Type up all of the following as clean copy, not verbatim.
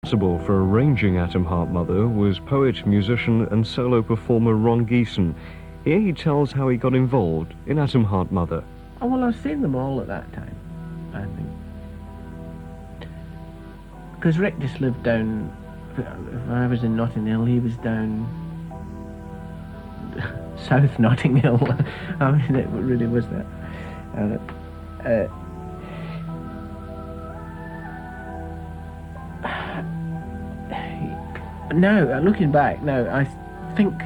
Responsible for arranging Atom Heart Mother was poet, musician and solo performer Ron GEESIN. Here he tells how he got involved in Atom Heart Mother. Oh, well, I've seen them all at that time, I think. Because Rick just lived down, if I was in Notting Hill, he was down South Notting Hill. I mean, it really was that. Now, looking back, now I think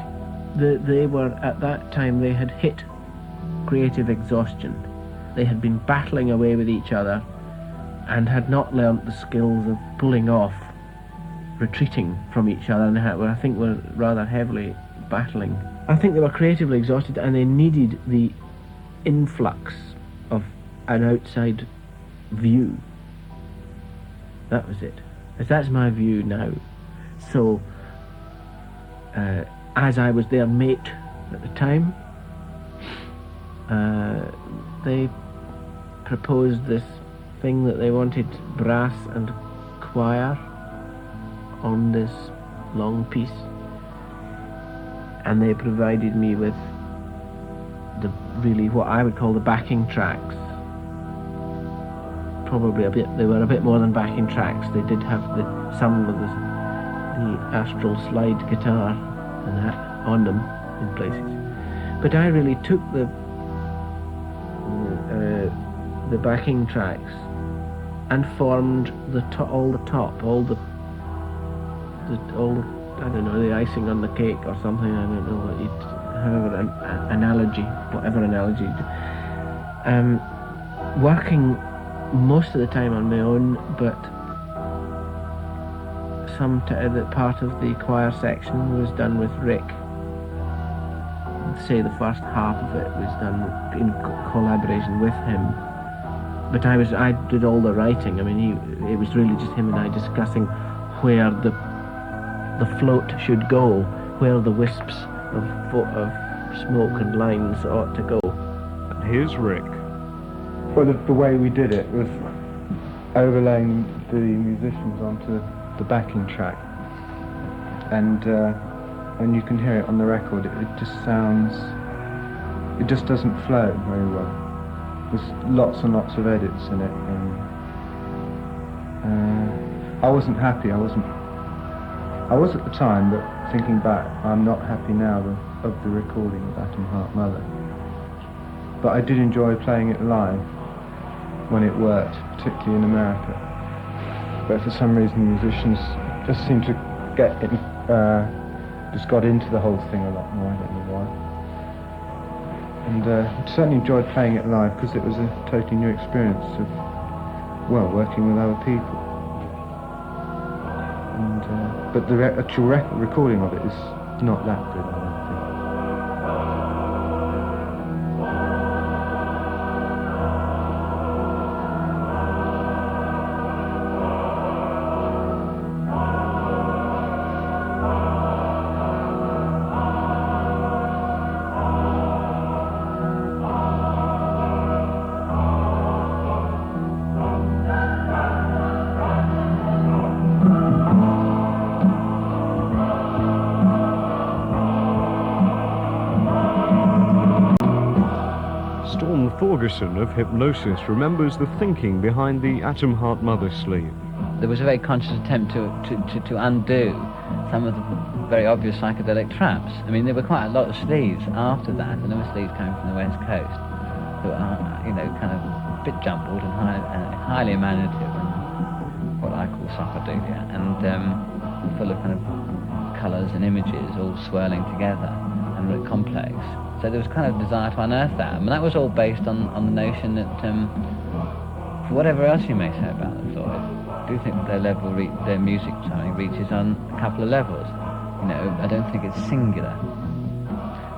that they were, at that time, they had hit creative exhaustion. They had been battling away with each other and had not learnt the skills of pulling off, retreating from each other, and I think were rather heavily battling. I think they were creatively exhausted and they needed the influx of an outside view. That was it. That's my view now. So, as I was their mate at the time, they proposed this thing that they wanted brass and choir on this long piece, and they provided me with the really what I would call the backing tracks. Probably they were a bit more than backing tracks. They did have some of the Astral slide guitar and that on them in places, but I really took the backing tracks and formed all the I don't know, the icing on the cake or something. I don't know what whatever analogy. Working most of the time on my own, but the part of the choir section was done with Rick. Say the first half of it was done in collaboration with him, but I did all the writing. I mean, it was really just him and I discussing where the float should go, where the wisps of smoke and lines ought to go. And here's Rick. Well, the way we did it was overlaying the musicians onto the backing track, and you can hear it on the record. It just doesn't flow very well. There's lots and lots of edits in it, and I wasn't happy. I was at the time, but thinking back, I'm not happy now of the recording of Atom Heart Mother. But I did enjoy playing it live when it worked, particularly in America. But for some reason, musicians just seem to just got into the whole thing a lot more. I don't know why. And certainly enjoyed playing it live because it was a totally new experience of, well, working with other people. And but the actual recording of it is not that good, I don't think. THORGERSON of Hypnosis remembers the thinking behind the Atom Heart Mother sleeve. There was a very conscious attempt to undo some of the very obvious psychedelic traps. I mean, there were quite a lot of sleeves after that, and there were sleeves coming from the West Coast that were, kind of a bit jumbled and highly imaginative and what I call psychedelia, and full of kind of colours and images all swirling together and really complex. So there was kind of desire to unearth that. I mean, that was all based on the notion that, for whatever else you may say about the Floyd, I do think that their music reaches on a couple of levels. I don't think it's singular.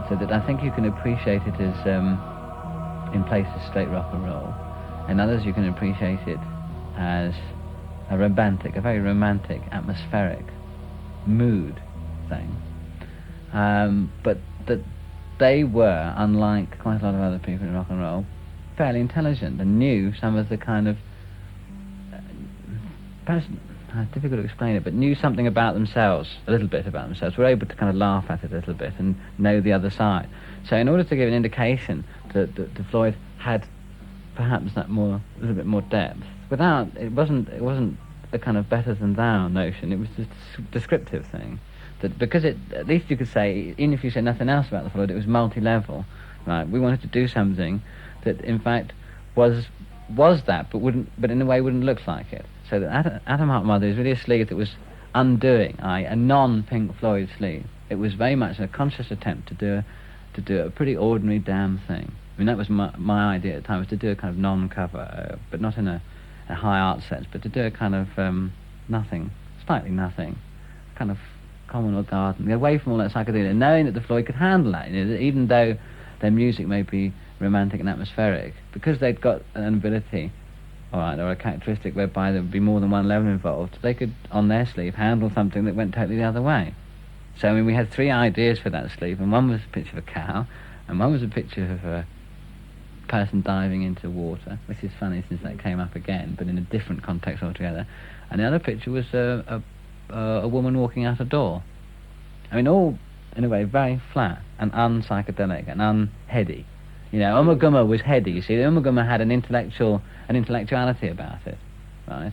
So that I think you can appreciate it as, in places, straight rock and roll. In others you can appreciate it as a very romantic, atmospheric mood thing. But that they were, unlike quite a lot of other people in rock and roll, fairly intelligent and knew some of the kind of perhaps difficult to explain it, but knew something about themselves, a little bit about themselves, were able to kind of laugh at it a little bit and know the other side. So in order to give an indication that Floyd had perhaps a little bit more depth, it wasn't a kind of better than thou notion, it was just a descriptive thing. That because at least you could say, even if you said nothing else about the Floyd, it was multi-level, right? We wanted to do something that in fact was that, but in a way wouldn't look like it. So that Atom Heart Mother is really a sleeve that was undoing, a non-Pink Floyd sleeve. It was very much a conscious attempt to do a pretty ordinary damn thing. I mean, that was my idea at the time, was to do a kind of non-cover, but not in a high art sense, but to do a kind of nothing, slightly nothing, kind of common or garden, away from all that psychedelia, knowing that the Floyd could handle that, even though their music may be romantic and atmospheric, because they'd got an ability, or a characteristic whereby there would be more than one level involved, they could, on their sleeve, handle something that went totally the other way. So, I mean, we had 3 ideas for that sleeve, and one was a picture of a cow, and one was a picture of a person diving into water, which is funny since that came up again, but in a different context altogether, and the other picture was a woman walking out a door. I mean, all, in a way, very flat and unpsychedelic and unheady. You know, Ummagumma was heady, you see. Ummagumma had an intellectuality about it, right?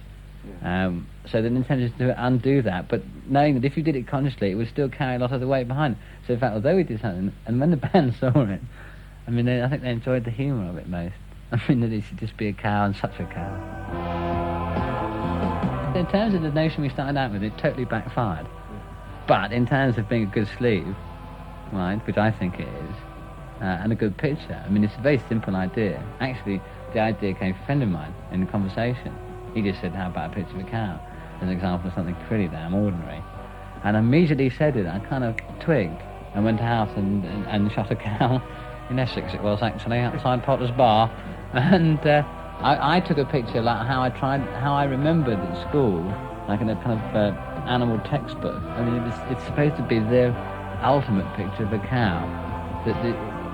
Yeah. So the intention is to undo that, but knowing that if you did it consciously, it would still carry a lot of the weight behind it. So in fact, although we did something, and when the band saw it, I mean, I think they enjoyed the humour of it most. I mean, that it should just be a cow, and such a cow. In terms of the notion we started out with, it totally backfired. But in terms of being a good sleeve, right, which I think it is, and a good picture, I mean, it's a very simple idea. Actually, the idea came from a friend of mine in the conversation. He just said, how about a picture of a cow? As an example of something pretty damn ordinary. And immediately said it, I kind of twigged and went out and shot a cow. In Essex it was, actually, outside Potter's Bar. And I took a picture like how I remembered at school, like in a kind of animal textbook. I mean, it's supposed to be the ultimate picture of a cow.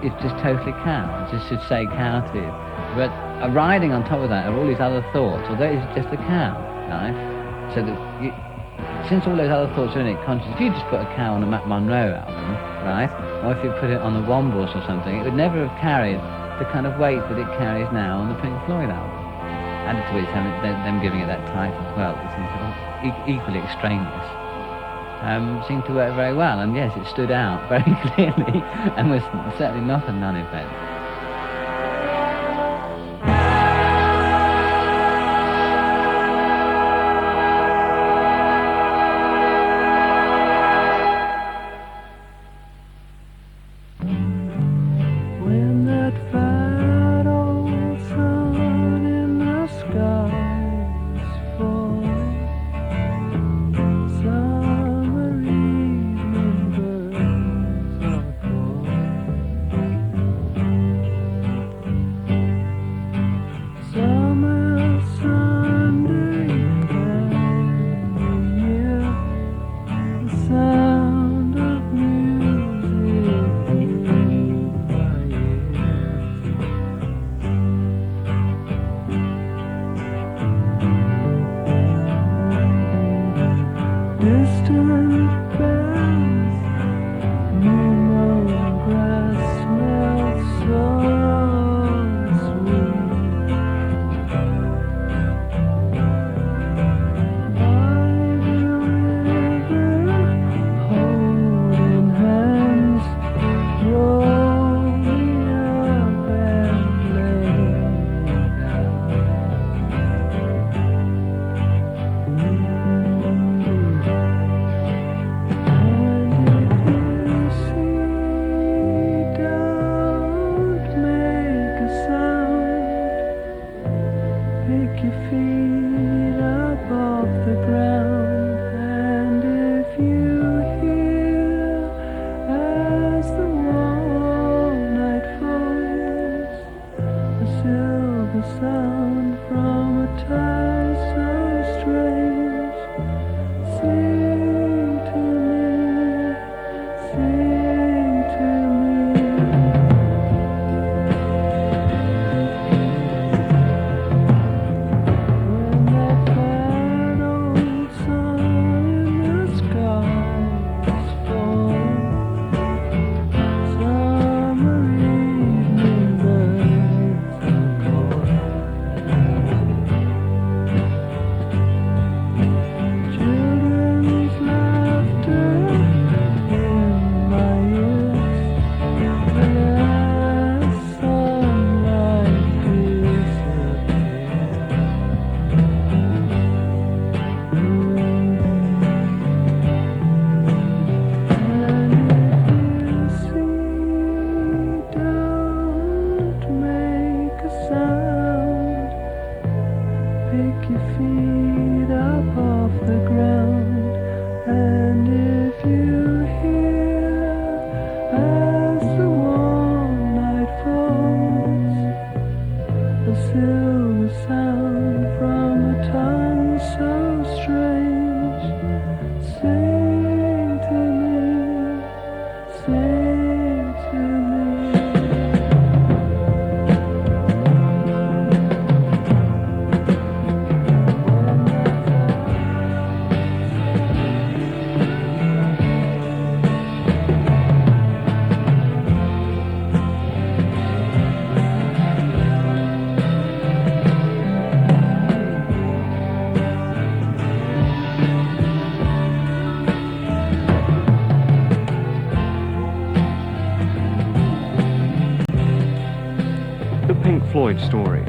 It's just totally cow. It just should say cow to you. But riding on top of that are all these other thoughts, although it's just a cow, right? So that since all those other thoughts are in it, conscious, if you just put a cow on a Matt Monro album, right, or if you put it on the Wombos or something, it would never have carried the kind of weight that it carries now on the Pink Floyd album. Added to which, them giving it that title as well, it seems equally extraneous. Seemed to work very well, and yes, it stood out very clearly and was certainly not a non-event. When that fat old sun in the skies falls, summer evening birds are calling. feet up off the ground. And if you hear as the warm night falls a silver sound from a tongue so strange, sing to me, sing to me. The Pink Floyd story.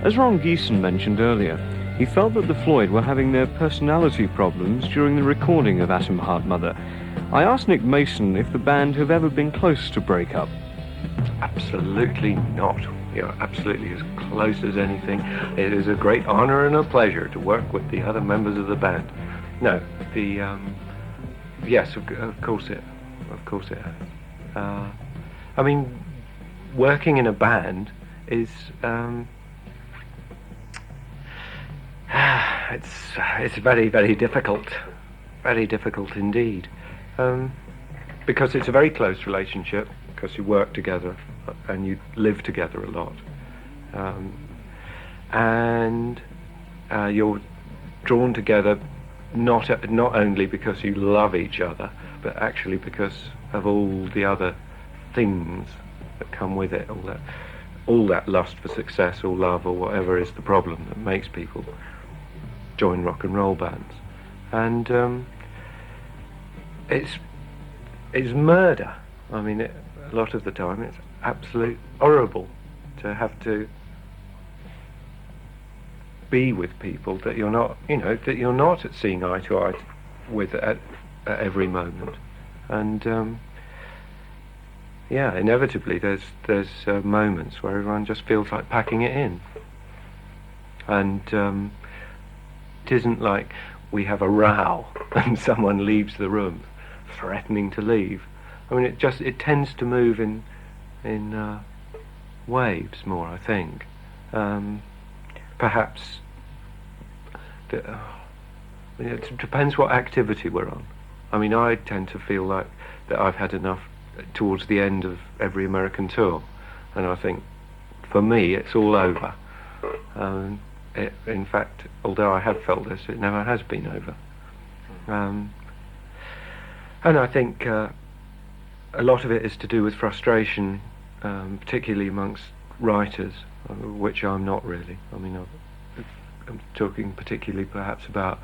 As Ron GILMOUR mentioned earlier, he felt that the Floyd were having their personality problems during the recording of Atom Heart Mother. I asked Nick Mason if the band have ever been close to break up. Absolutely not. We are absolutely as close as anything. It is a great honor and a pleasure to work with the other members of the band. No, yes, of course it has. I mean, working in a band is it's very, very difficult indeed, because it's a very close relationship, because you work together and you live together a lot, and you're drawn together not only because you love each other, but actually because of all the other things that come with it, all that lust for success or love or whatever is the problem that makes people join rock and roll bands. And it's murder. I mean, a lot of the time it's absolute horrible to have to be with people that you're not, that you're not seeing eye to eye with at every moment. And yeah, inevitably there's moments where everyone just feels like packing it in, and it isn't like we have a row and someone leaves the room threatening to leave. I mean, it tends to move in waves more, I think. Perhaps it depends what activity we're on. I mean, I tend to feel like that I've had enough towards the end of every American tour, and I think for me it's all over. In fact, although I have felt this, it never has been over. And I think a lot of it is to do with frustration, particularly amongst writers, which I'm not really. I mean, I'm talking particularly perhaps about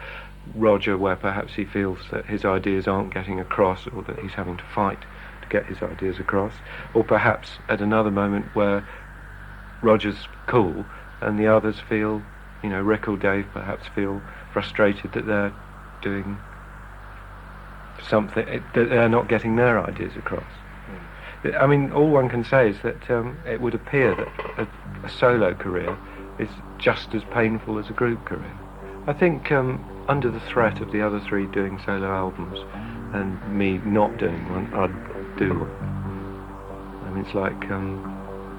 Roger, where perhaps he feels that his ideas aren't getting across, or that he's having to fight to get his ideas across, or perhaps at another moment where Roger's cool and the others feel, Rick or Dave perhaps feel frustrated that they're doing something, that they're not getting their ideas across. I mean, all one can say is that it would appear that a solo career is just as painful as a group career. I think under the threat of the other three doing solo albums and me not doing one, I'd do one. I mean, it's like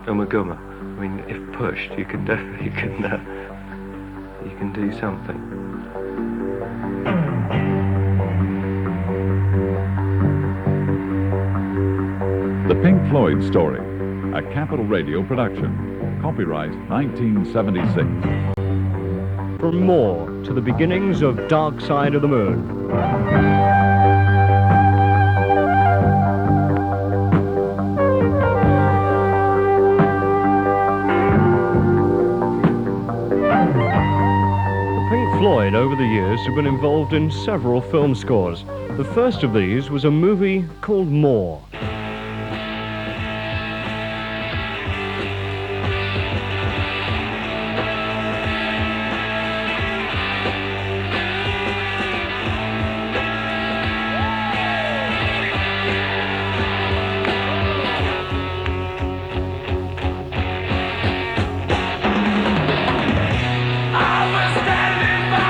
Umaguma. I mean, if pushed, you can do something. The Pink Floyd Story, a Capital Radio production. Copyright 1976. From More to the beginnings of Dark Side of the Moon. Floyd, over the years, have been involved in several film scores. The first of these was a movie called More. I was standing by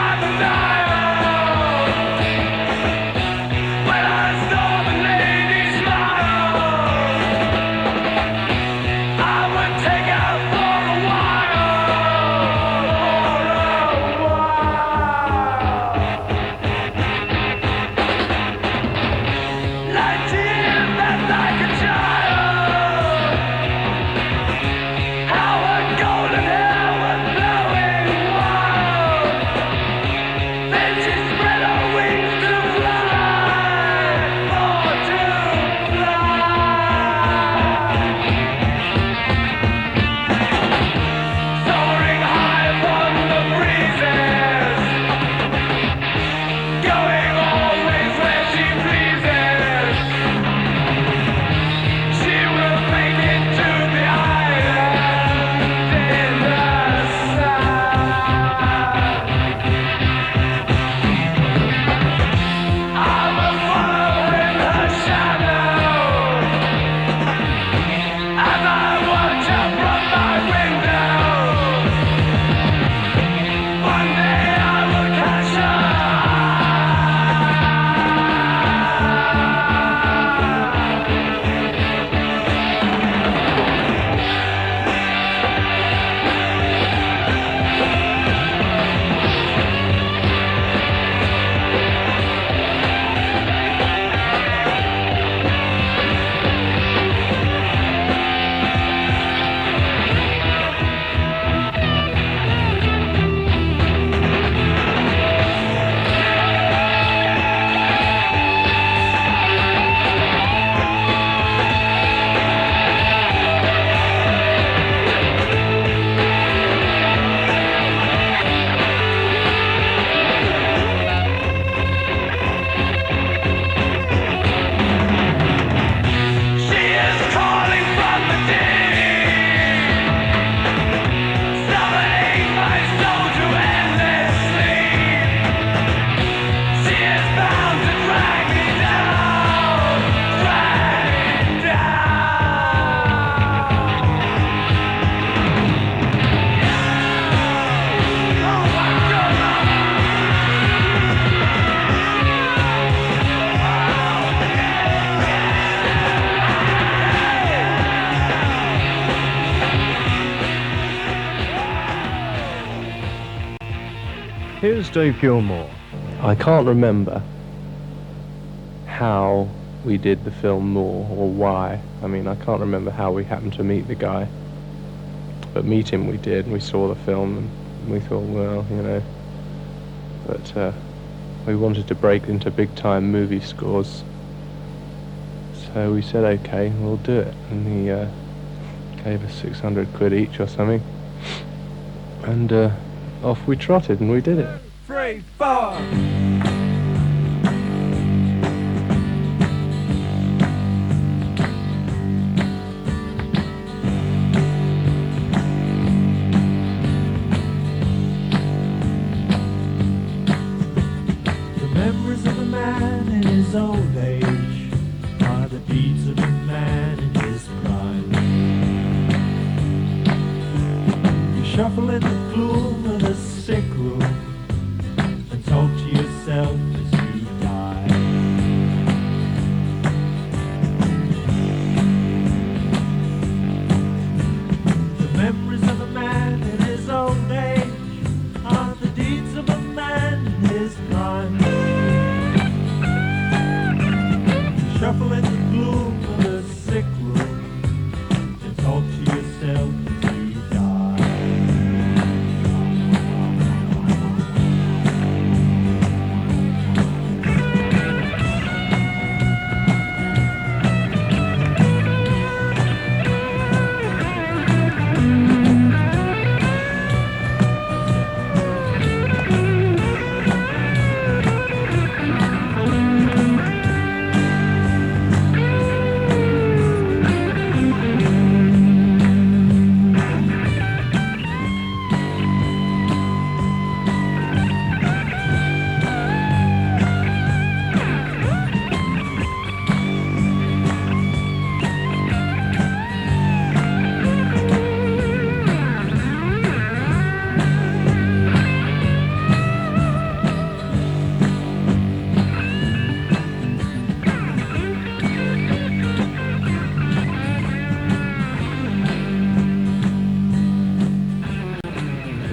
Here's Dave Gilmour. I can't remember how we did the film more or why. I mean, I can't remember how we happened to meet the guy. But meet him we did, and we saw the film, and we thought, well, you know. But we wanted to break into big-time movie scores. So we said, okay, we'll do it. And he gave us 600 quid each or something. And off we trotted, and we did it. 3, 4. Memories of a man in his old age are the deeds of a man in his prime. You shuffle in the gloom of the sick room and talk to yourself as you die. The memories of a man in his old age are the deeds of a man in his prime. Shuffle in the gloom of the sick room and talk to yourself as you die.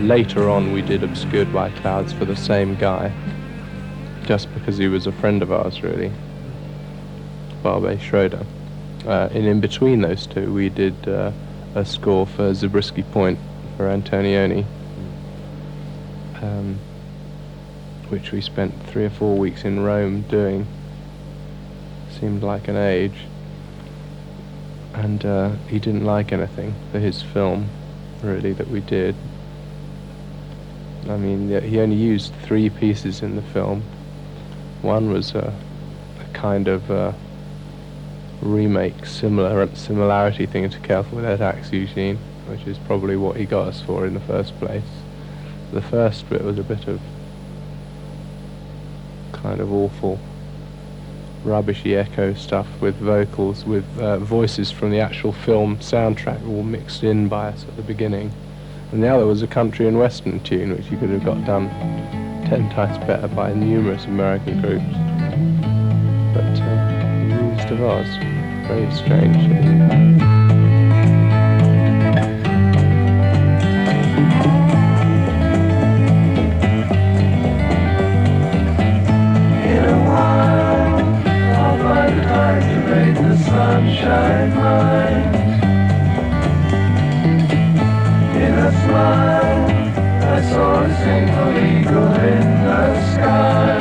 Later on we did Obscured by Clouds for the same guy, just because he was a friend of ours, really, Barbe Schroeder. And in between those two we did a score for Zabriskie Point for Antonioni, which we spent 3 or 4 weeks in Rome doing. Seemed like an age. And he didn't like anything for his film, really, that we did. I mean, he only used 3 pieces in the film. One was a kind of remake, similarity thing to Careful Without Axe Eugene, which is probably what he got us for in the first place. The first bit was a bit of kind of awful, rubbishy echo stuff with vocals, with voices from the actual film soundtrack all mixed in by us at the beginning. And the other was a country and western tune, which you could have got done 10 times better by numerous American groups. But he used of ours. Very strange. In a while, I'll find the time to make the sunshine mine. In a smile, I saw a single eagle in the sky.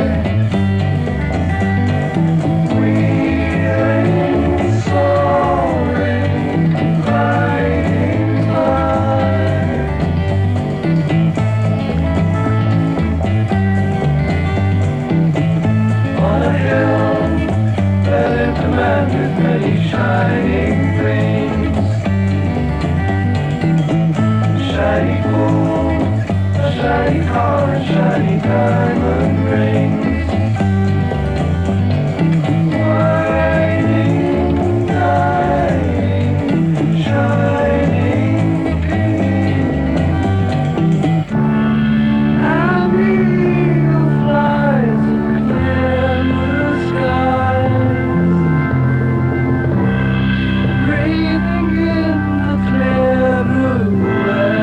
Wheeling, soaring, gliding by. On a hill, there lived a man with many shining things. Shiny pool, a shiny car, and shiny diamond rings. Winding, guiding, shining king. And the eagle flies clear blue skies, breathing in the clear blue air.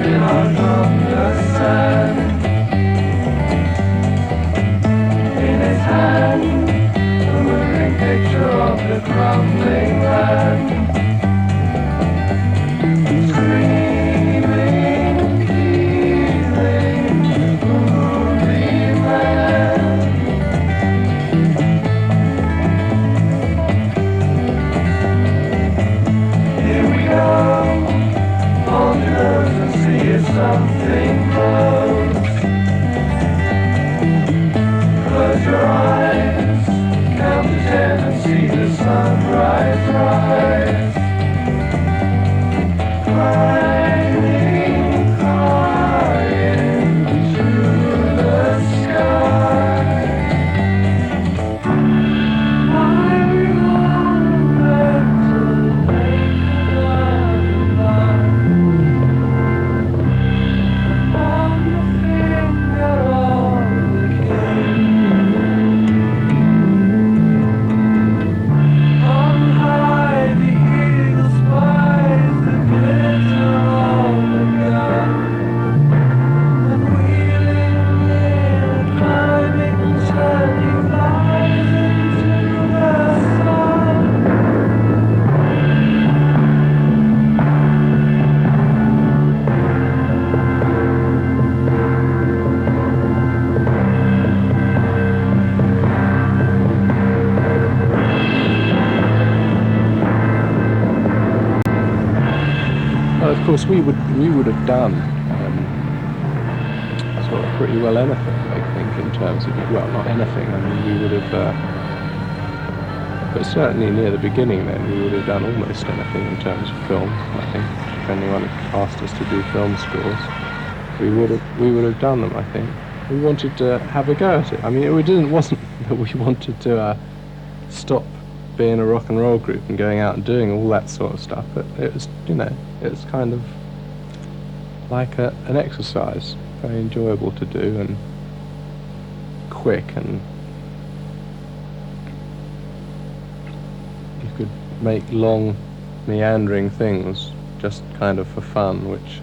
spreading out on the sand. In his hand, a moving picture of the crumbling land. Screaming, healing, moving man. Here we go, on the nose and see if something grows. Close your eyes, count to 10 and see the sunrise rise. Climbing high into the sky. I remember to make another on the finger of the king. On high the eagle spies the glitter of the gun, and wheeling near, climbing until he flies into the sun. Well, of course, we would have done sort of pretty well anything, I think, in terms of, well, not anything. I mean, we would have, but certainly near the beginning, then we would have done almost anything in terms of film. I think, if anyone had asked us to do film scores, we would have done them. I think we wanted to have a go at it. I mean, wasn't that we wanted to stop being a rock and roll group and going out and doing all that sort of stuff, but it was, it's kind of like an exercise, very enjoyable to do and quick, and you could make long meandering things just kind of for fun, which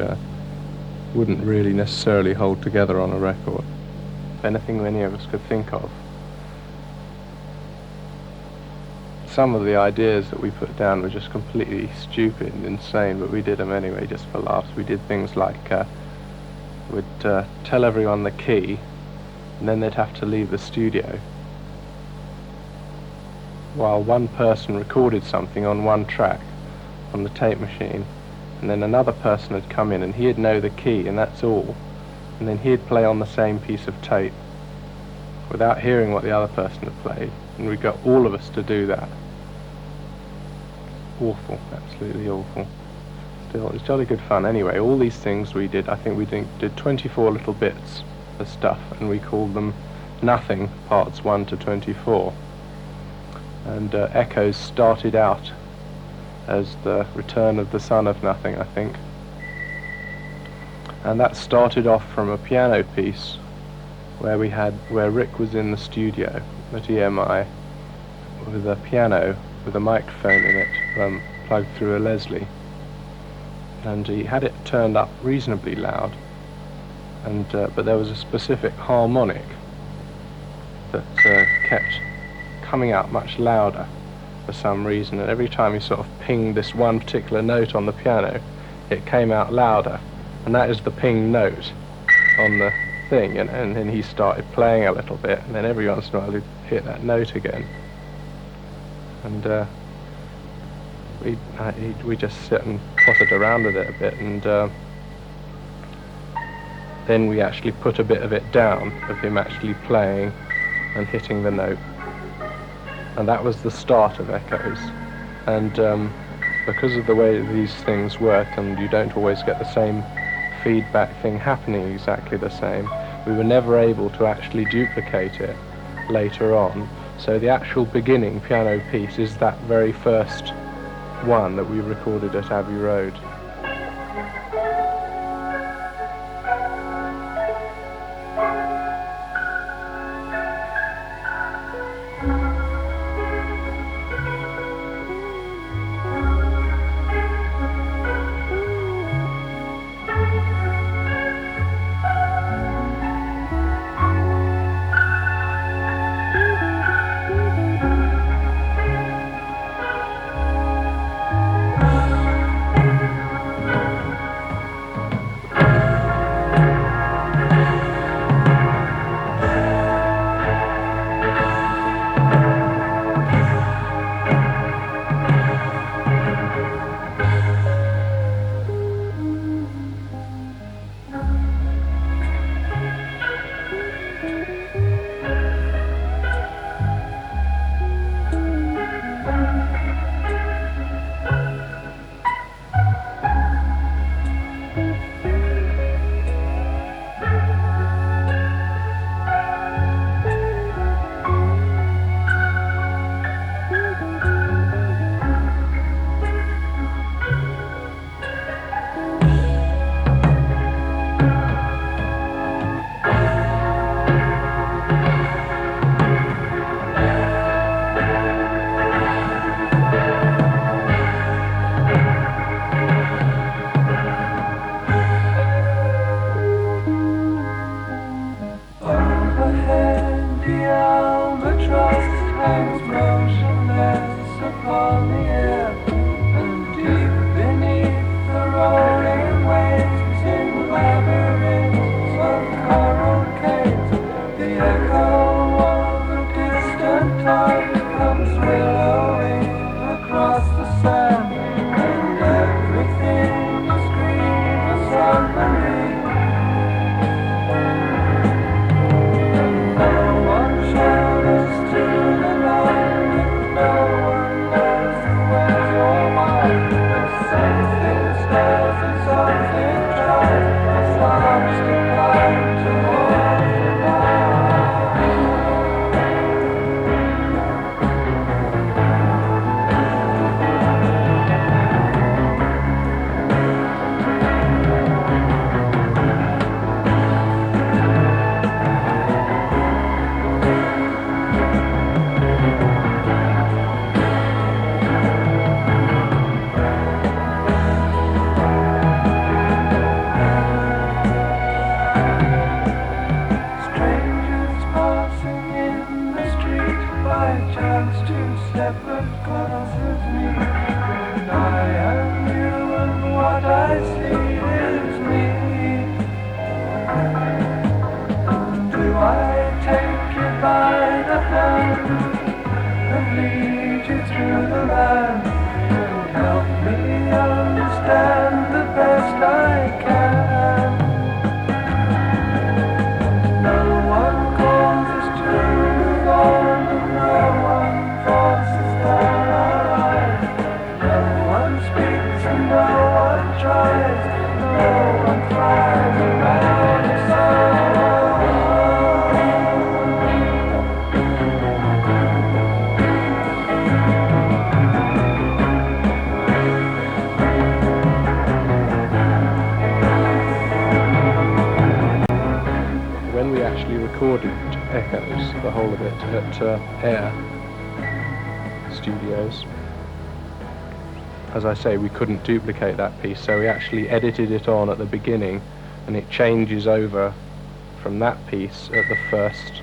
wouldn't really necessarily hold together on a record. If anything any of us could think of. Some of the ideas that we put down were just completely stupid and insane, but we did them anyway, just for laughs. We did things like we'd tell everyone the key, and then they'd have to leave the studio while one person recorded something on one track on the tape machine, and then another person had come in and he'd know the key, and that's all, and then he'd play on the same piece of tape without hearing what the other person had played, and we got all of us to do that. Awful, absolutely awful. Still, it's jolly good fun. Anyway, all these things we did, I think we did 24 little bits of stuff, and we called them Nothing, parts 1 to 24. And Echoes started out as the Return of the Son of Nothing, I think. And that started off from a piano piece where Rick was in the studio at EMI with a piano with a microphone in it, plugged through a Leslie, and he had it turned up reasonably loud, and but there was a specific harmonic that kept coming out much louder for some reason, and every time he sort of pinged this one particular note on the piano, it came out louder, and that is the ping note on the thing, and then he started playing a little bit, and then every once in a while he'd hit that note again. And we just sit and potted around with it a bit, and then we actually put a bit of it down, of him actually playing and hitting the note. And that was the start of Echoes. And because of the way these things work, and you don't always get the same feedback thing happening exactly the same, we were never able to actually duplicate it later on. So the actual beginning piano piece is that very first one that we recorded at Abbey Road. what I see is me. Do I take you by the hand and lead you through the land and help me understand the best I can? No one calls us to move on, and no one forces down our eyes. No one speaks and no one tries, no one flies around us all. When we actually recorded Echoes, the whole of it, at Air Studios, as I say, we couldn't duplicate that piece, so we actually edited it on at the beginning, and it changes over from that piece at the first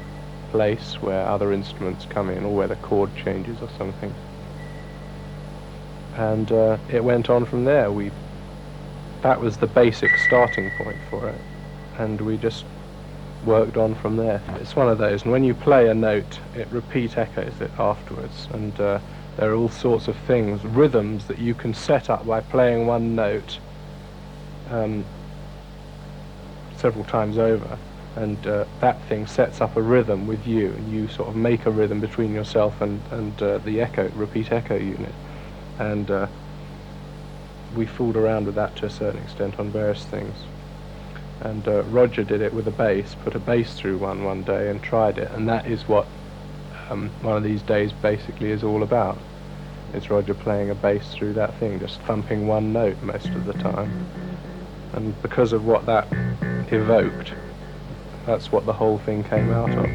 place where other instruments come in, or where the chord changes or something. And it went on from there. That was the basic starting point for it, and we just worked on from there. It's one of those, and when you play a note, it repeat echoes it afterwards, and there are all sorts of things, rhythms that you can set up by playing one note several times over, and that thing sets up a rhythm with you, and you sort of make a rhythm between yourself and the repeat echo unit. And we fooled around with that to a certain extent on various things. And Roger did it with a bass, put a bass through one day and tried it, and that is what one of these days basically is all about. It's Roger playing a bass through that thing, just thumping one note most of the time. And because of what that evoked, that's what the whole thing came out of.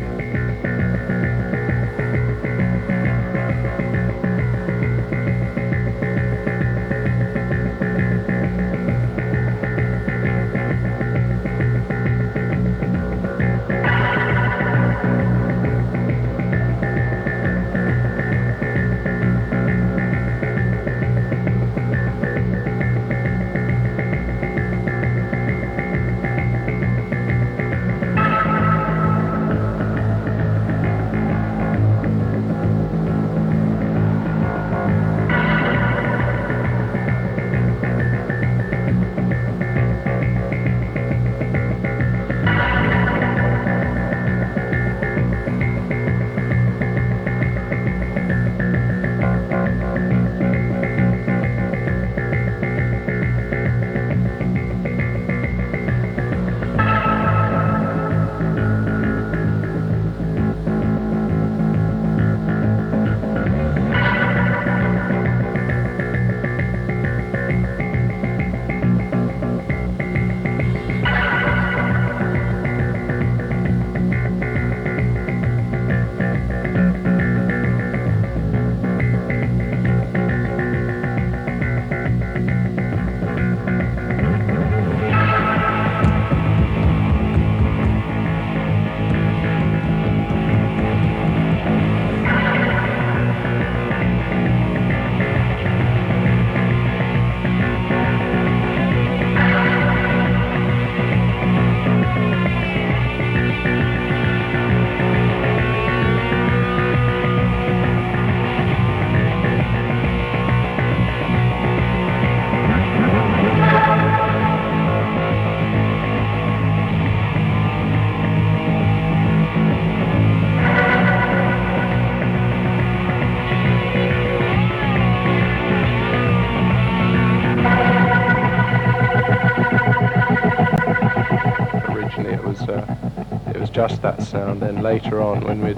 Just that sound. Then later on, when we'd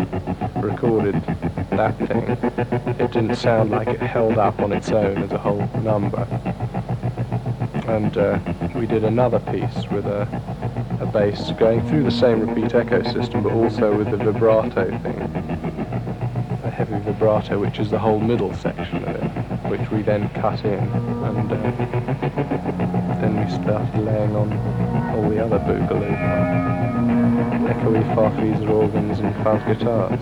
recorded that thing, it didn't sound like it held up on its own as a whole number. And we did another piece with a bass going through the same repeat echo system, but also with the vibrato thing, a heavy vibrato, which is the whole middle section of it, which we then cut in, and then we started laying on all the other boogaloo, echoey Farfisa organs and fuzz guitars.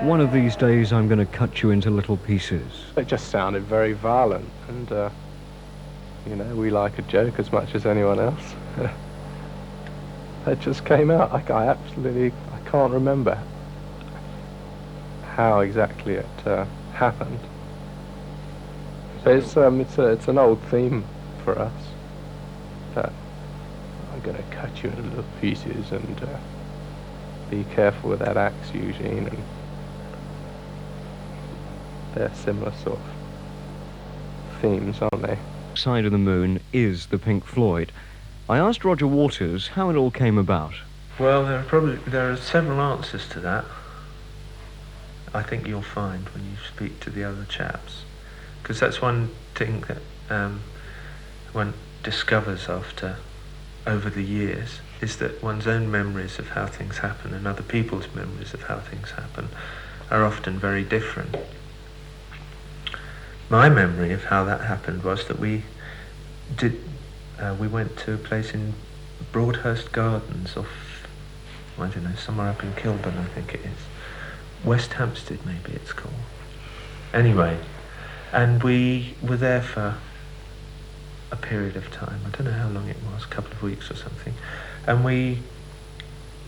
One of these days I'm going to cut you into little pieces. It just sounded very violent, and you know, we like a joke as much as anyone else. It just came out. I can't remember how exactly it happened. But it's an old theme for us. That I'm going to cut you into little pieces, and be careful with that axe, Eugene. And they're similar sort of themes, aren't they? Side of the Moon is the Pink Floyd. I asked Roger Waters how it all came about. Well, there are several answers to that. I think you'll find when you speak to the other chaps, because that's one thing that one discovers over the years, is that one's own memories of how things happen and other people's memories of how things happen are often very different. My memory of how that happened was that we went to a place in Broadhurst Gardens off, I don't know, somewhere up in Kilburn, I think it is. West Hampstead, maybe it's called. Anyway, and we were there for a period of time. I don't know how long it was, a couple of weeks or something. And we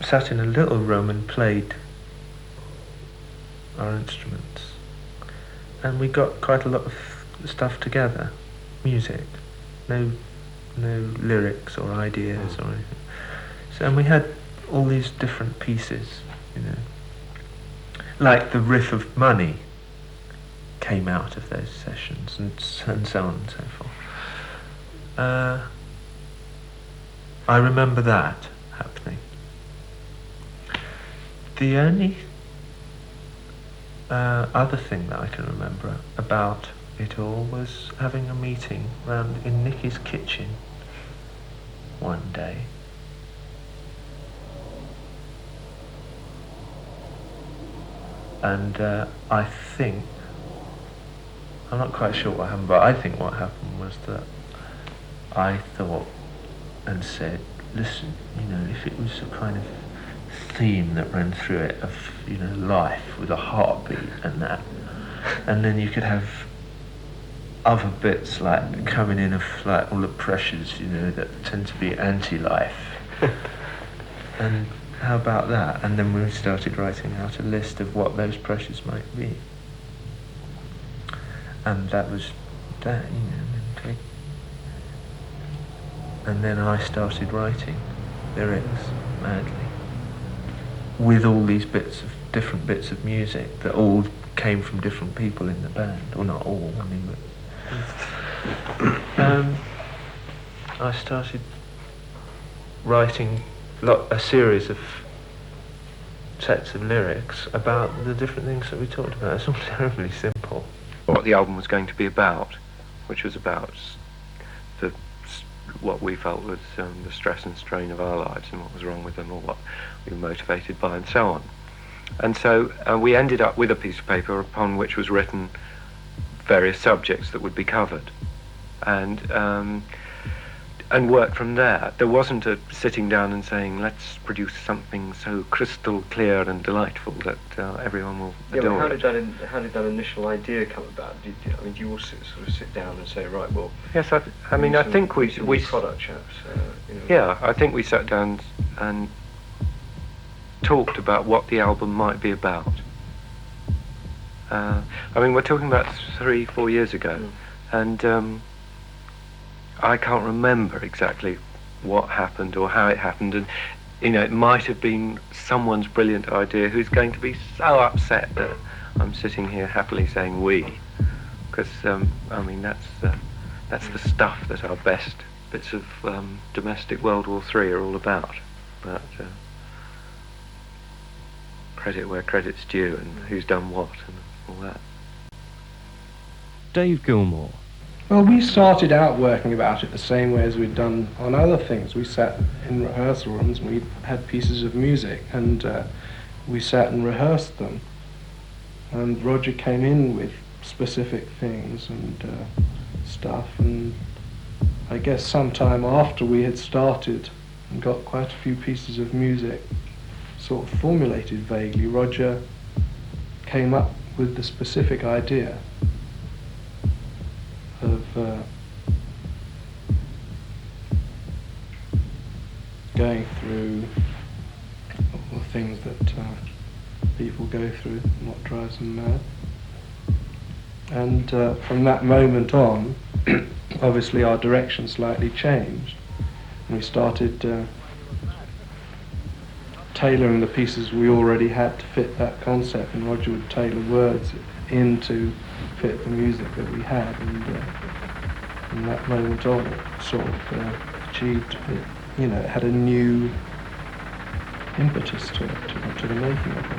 sat in a little room and played our instruments. And we got quite a lot of stuff together, music, no lyrics or ideas or anything. So, and we had all these different pieces, you know, like the riff of Money came out of those sessions, and so on and so forth. I remember that happening. The only other thing that I can remember about it all was having a meeting round in Nicky's kitchen one day. And I think, I'm not quite sure what happened, but I think what happened was that I thought and said, listen, you know, if it was a kind of theme that ran through it of, you know, life with a heartbeat and that, and then you could have other bits like coming in of like all the pressures, you know, that tend to be anti-life. And how about that? And then we started writing out a list of what those pressures might be. And that was that, you know. And then I started writing lyrics madly, with all these different bits of music that all came from different people in the band, or not all, I mean, but I started writing a series of sets of lyrics about the different things that we talked about. It's all terribly simple. What the album was going to be about, which was about what we felt was the stress and strain of our lives and what was wrong with them or what we were motivated by and so on. And so we ended up with a piece of paper upon which was written various subjects that would be covered, and worked from there. There wasn't a sitting down and saying, let's produce something so crystal clear and delightful that everyone will adore. But how did that initial idea come about? Do you all sort of sit down and say, right, well... Yes, I think we product chaps. Yeah, I think we sat down and talked about what the album might be about. We're talking about 3-4 years ago, and I can't remember exactly what happened or how it happened, and it might have been someone's brilliant idea who's going to be so upset that I'm sitting here happily saying we, because that's the stuff that our best bits of domestic World War III are all about. But credit where credit's due, and who's done what and all that. Dave Gilmour. Well, we started out working about it the same way as we'd done on other things. We sat in rehearsal rooms and we had pieces of music, and we sat and rehearsed them. And Roger came in with specific things and stuff, and I guess sometime after we had started and got quite a few pieces of music sort of formulated vaguely, Roger came up with the specific idea of going through all the things that people go through and what drives them mad. And from that moment on, obviously our direction slightly changed, and we started tailoring the pieces we already had to fit that concept, and Roger would tailor words in to fit the music that we had, and from that moment on it sort of achieved it, it had a new impetus to it, to the making of it.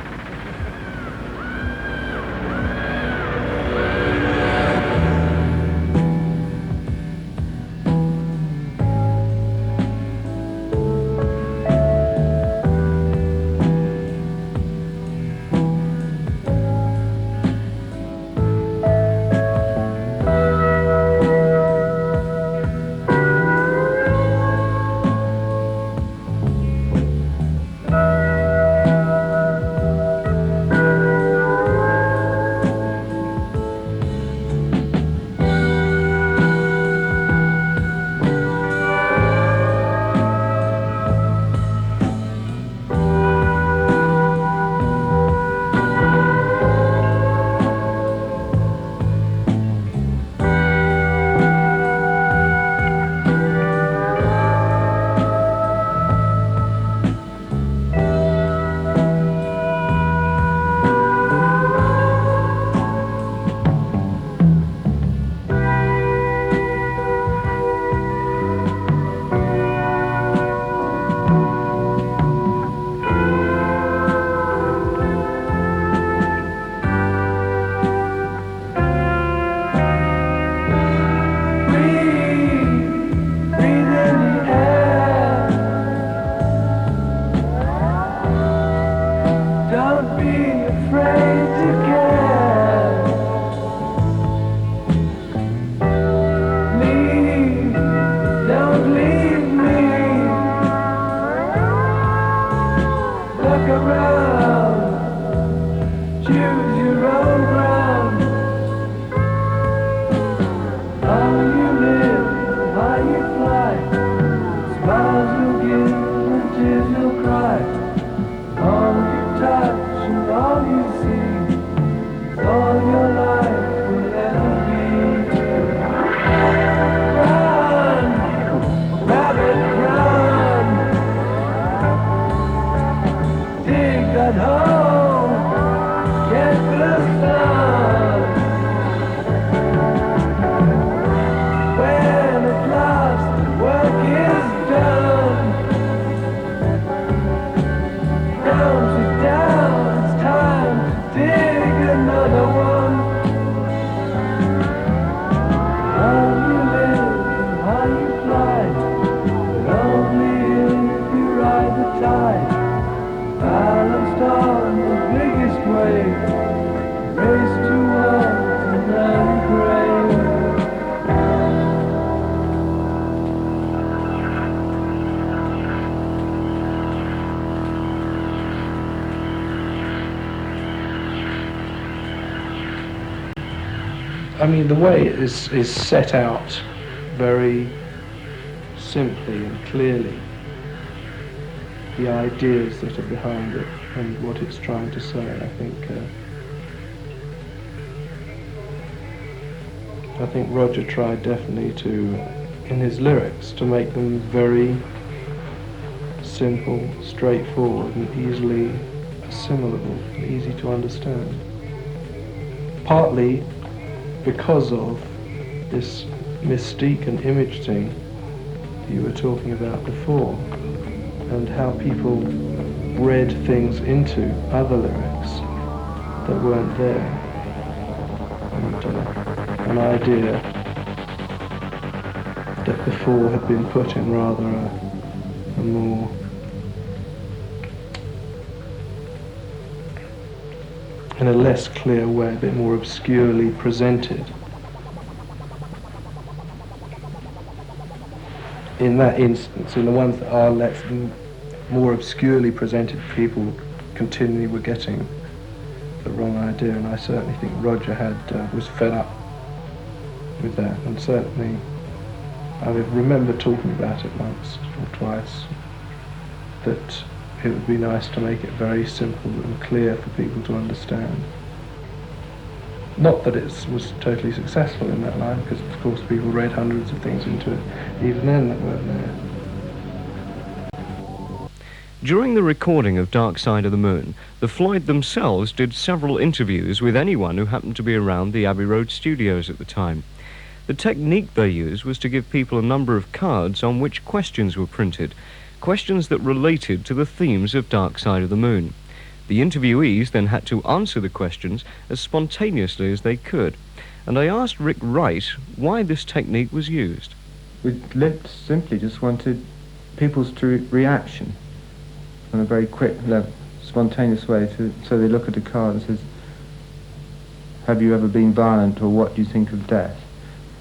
Dig that hole, get the sun. I mean, the way it is set out very simply and clearly, the ideas that are behind it and what it's trying to say, I think Roger tried definitely to, in his lyrics, to make them very simple, straightforward and easily assimilable, easy to understand. Partly because of this mystique and image thing you were talking about before, and how people read things into other lyrics that weren't there, and an idea that before had been put in rather a more in a less clear way, a bit more obscurely presented. In that instance, in the ones that are less more obscurely presented, people continually were getting the wrong idea, and I certainly think Roger was fed up with that, and certainly I remember talking about it once or twice, that it would be nice to make it very simple and clear for people to understand. Not that it was totally successful in that line, because of course people read hundreds of things into it, even then that weren't there. During the recording of Dark Side of the Moon, the Floyd themselves did several interviews with anyone who happened to be around the Abbey Road studios at the time. The technique they used was to give people a number of cards on which questions were printed, questions that related to the themes of Dark Side of the Moon. The interviewees then had to answer the questions as spontaneously as they could, and I asked WRIGHT why this technique was used. We simply just wanted people's reaction in a very quick, spontaneous way, so they look at a card and says, have you ever been violent, or what do you think of death?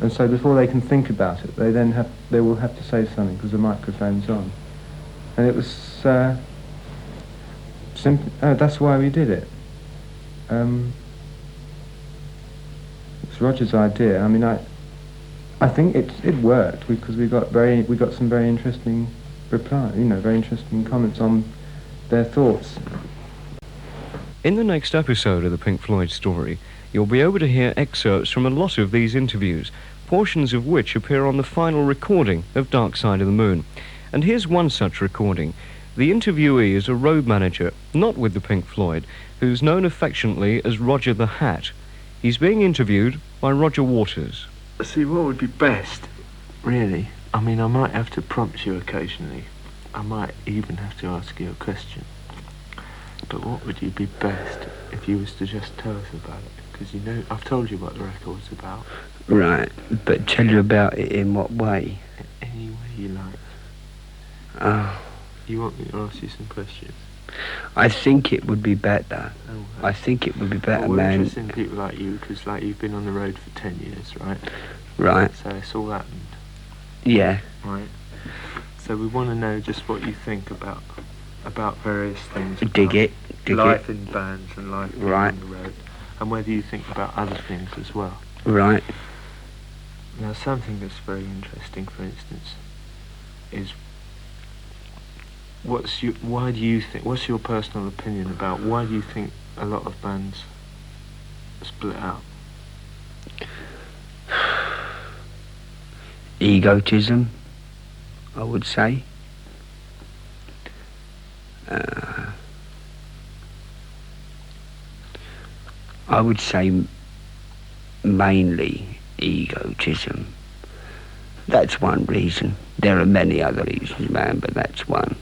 And so before they can think about it, they will have to say something because the microphone's on. And it was that's why we did it. It's Roger's idea. I mean, I think it worked because we got some very interesting replies, very interesting comments on their thoughts. In the next episode of the Pink Floyd story, you'll be able to hear excerpts from a lot of these interviews, portions of which appear on the final recording of Dark Side of the Moon. And here's one such recording. The interviewee is a road manager, not with the Pink Floyd, who's known affectionately as Roger the Hat. He's being interviewed by Roger Waters. See, what would be best, really? I mean, I might have to prompt you occasionally. I might even have to ask you a question. But what would you be best if you was to just tell us about it? Because I've told you what the record's about. Right, but tell you about it in what way? Any way you like. Oh. You want me to ask you some questions? I think it would be better. Oh, right. I think it would be better, we're man. We're interested in people like you, because you've been on the road for 10 years, right? Right. So it's all happened. Yeah. Right. So we want to know just what you think about various things. Dig it. Life in bands and life right. on the road. And whether you think about other things as well. Right. Now, something that's very interesting, for instance, is what's your personal opinion about why do you think a lot of bands split out? Egotism, I would say. I would say mainly egotism. That's one reason. There are many other reasons, man, but that's one.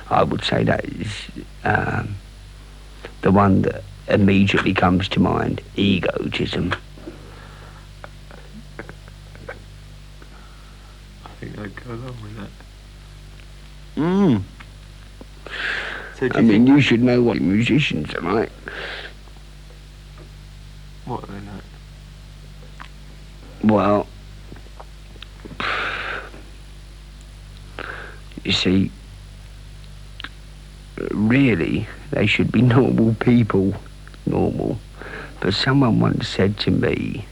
I would say that is the one that immediately comes to mind, egotism. I think I'd go along with that. So you should know what musicians are like. What are they like? Well, you see, really, they should be normal people, but someone once said to me,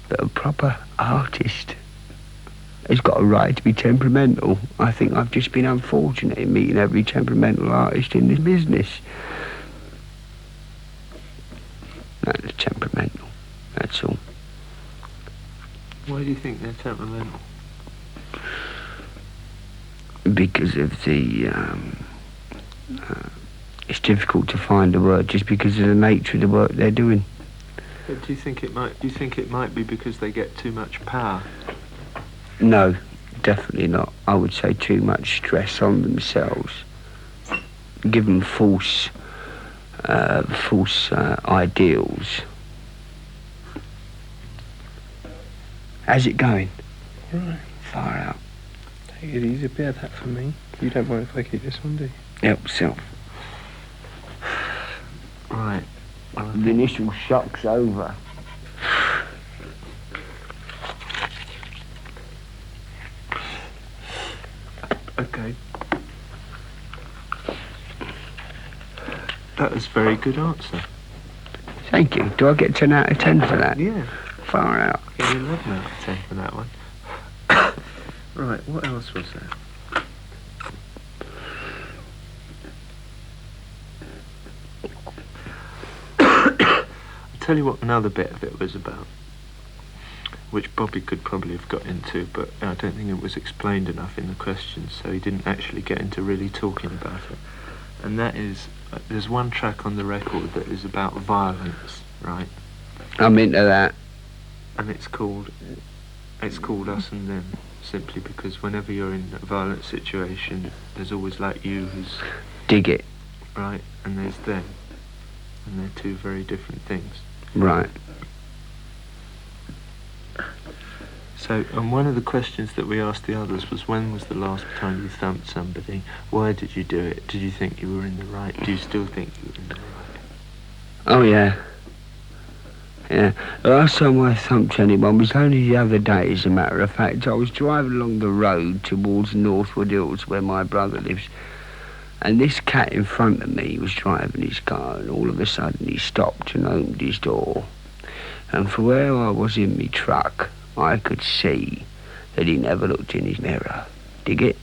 But a proper artist has got a right to be temperamental. I think I've just been unfortunate in meeting every temperamental artist in this business. That's temperamental, that's all. Why do you think they're temperamental? Because of the, it's difficult to find a word just because of the nature of the work they're doing. But do you think it might be because they get too much power? No, definitely not. I would say too much stress on themselves. Give them false ideals. How's it going? Right. Far out. Take it easy, bear that for me. You don't mind if I keep this one, do you? Help yourself. Right. The initial shock's over. Okay. That was a very good answer. Thank you. Do I get 10 out of 10 for that? Yeah. Far out. Get 11 out of 10 for that one. Right, what else was there? I'll tell you what another bit of it was about, which Bobby could probably have got into, but I don't think it was explained enough in the questions, so he didn't actually get into really talking about it. And that is, there's one track on the record that is about violence, right? I'm into that. And it's called Us and Them, simply because whenever you're in a violent situation, there's always like you who's... Dig it. Right, and there's them. And they're two very different things. Right. So, and one of the questions that we asked the others was, when was the last time you thumped somebody? Why did you do it? Did you think you were in the right? Do you still think you were in the right? Oh, yeah. Yeah. The last time I thumped anyone was only the other day, as a matter of fact. I was driving along the road towards Northwood Hills, where my brother lives, and this cat in front of me was driving his car, and all of a sudden he stopped and opened his door. And from where I was in my truck, I could see that he never looked in his mirror. Dig it?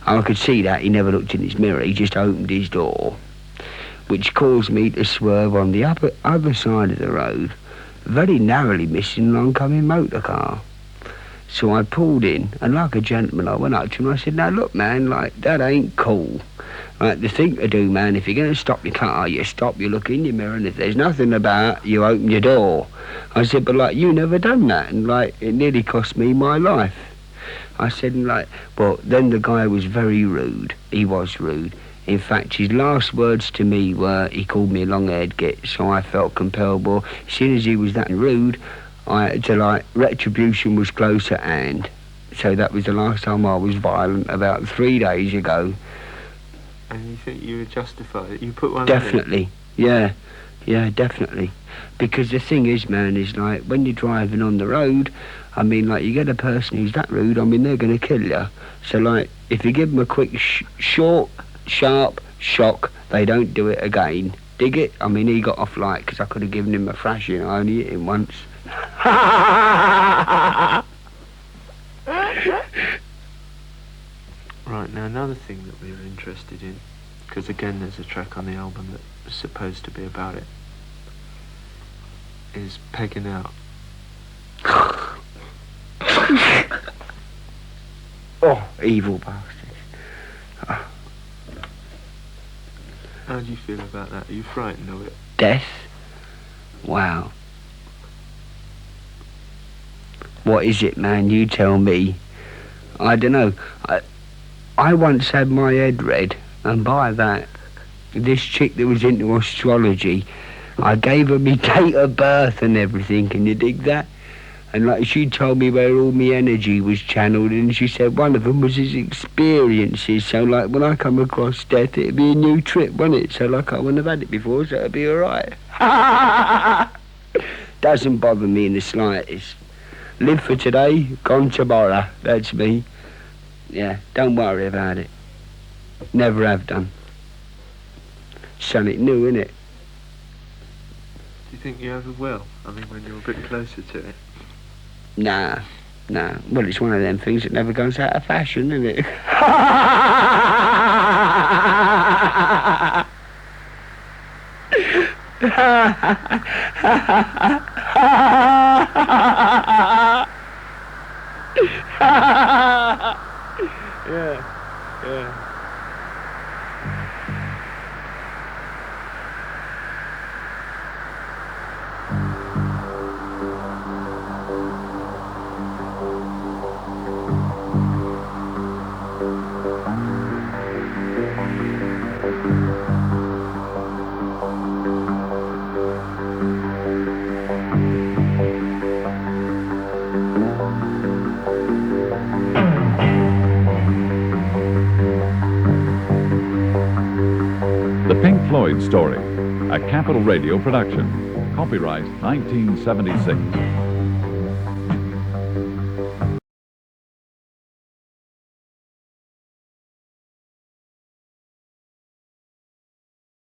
I could see that he never looked in his mirror, he just opened his door, which caused me to swerve on the other side of the road, very narrowly missing an oncoming motor car. So I pulled in, and like a gentleman, I went up to him and I said, "Now look, man, like, that ain't cool. Like, the thing to do, man, if you're going to stop your car, you stop, you look in your mirror, and if there's nothing about, you open your door." I said, "But, like, you never done that, and, like, it nearly cost me my life." I said, and, like, well, then the guy was very rude. He was rude. In fact, his last words to me were, he called me a long-haired git, so I felt compelled. Well, as soon as he was that rude, I had to, like, retribution was close at hand. So that was the last time I was violent, about 3 days ago. And you think you were justified? You put one Definitely, yeah. Yeah, definitely. Because the thing is, man, is like, when you're driving on the road, I mean, like, you get a person who's that rude, I mean, they're going to kill you. So, like, if you give them a quick, short, sharp shock, they don't do it again. Dig it? I mean, he got off light because I could have given him a thrashing. I only hit him once. Right, now another thing that we were interested in, because again there's a track on the album that was supposed to be about it, is pegging out. Oh, evil bastard. Oh. How do you feel about that? Are you frightened of it? Death? Wow. What is it, man? You tell me. I don't know. I once had my head read, and by that, this chick that was into astrology, I gave her my date of birth and everything. Can you dig that? And like, she told me where all my energy was channeled, and she said one of them was his experiences. So like, when I come across death, it'd be a new trip, wouldn't it? So like, I wouldn't have had it before, so it'd be all right. Doesn't bother me in the slightest. Live for today, gone tomorrow. That's me. Yeah, don't worry about it. Never have done. Something new, innit? Do you you think you ever will? I mean, when you're a bit closer to it. Nah. Well, it's one of them things that never goes out of fashion, isn't it? Yeah. The Pink Floyd Story, a Capital Radio production. Copyright 1976.